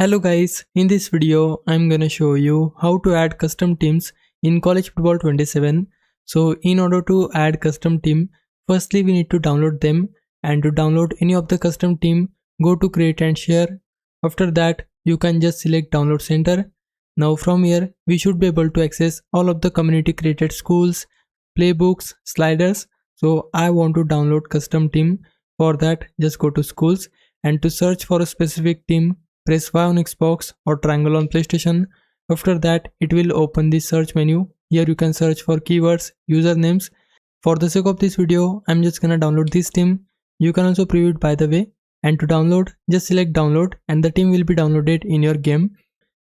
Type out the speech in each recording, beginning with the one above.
Hello guys, in this video I'm gonna show you how to add custom teams in College Football 27. So in order to add custom team, firstly we need to download them, and to download any of the custom team, go to create and share. After that you can just select download center. Now from here we should be able to access all of the community created schools, playbooks, sliders. So I want to download custom team. For that just go to schools, and to search for a specific team, press Y on Xbox or triangle on PlayStation. After that it will open the search menu. Here you can search for keywords, usernames. For the sake of this video I'm just gonna download this team. You can also preview it by the way, and to download just select download and the team will be downloaded in your game.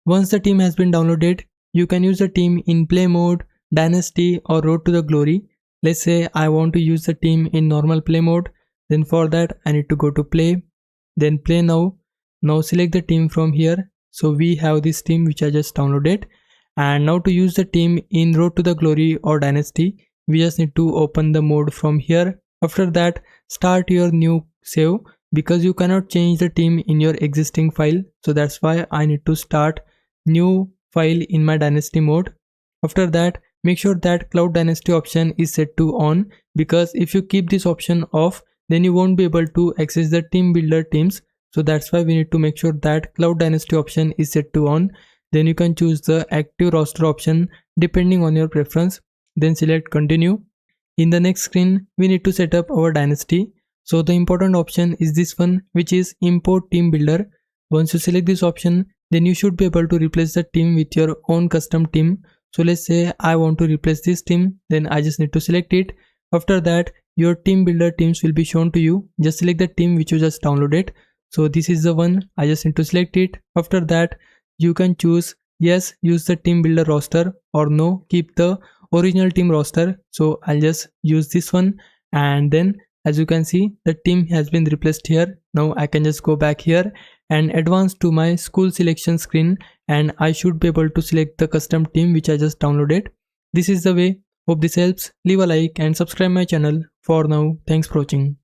Once the team has been downloaded, you can use the team in play mode, dynasty or road to the glory. Let's say I want to use the team in normal play mode. Then for that I need to go to play, then play now. Now select the team from here. So we have this team which I just downloaded, and now to use the team in road to the glory or dynasty, we just need to open the mode from here. After that start your new save, because you cannot change the team in your existing file, so that's why I need to start new file in my dynasty mode. After that make sure that cloud dynasty option is set to on, because if you keep this option off then you won't be able to access the team builder teams. So that's why we need to make sure that cloud dynasty option is set to on. Then you can choose the active roster option depending on your preference, then select continue. In the next screen we need to set up our dynasty. So the important option is this one, which is import team builder. Once you select this option, then you should be able to replace the team with your own custom team. So let's say I want to replace this team, then I just need to select it. After that your team builder teams will be shown to you. Just select the team which you just downloaded. So this is the one, I just need to select it. After that you can choose yes, use the team builder roster, or no, keep the original team roster. So I'll just use this one, and then as you can see the team has been replaced here. Now I can just go back here and advance to my school selection screen, and I should be able to select the custom team which I just downloaded. This is the way. Hope this helps. Leave a like and subscribe my channel. For now, thanks for watching.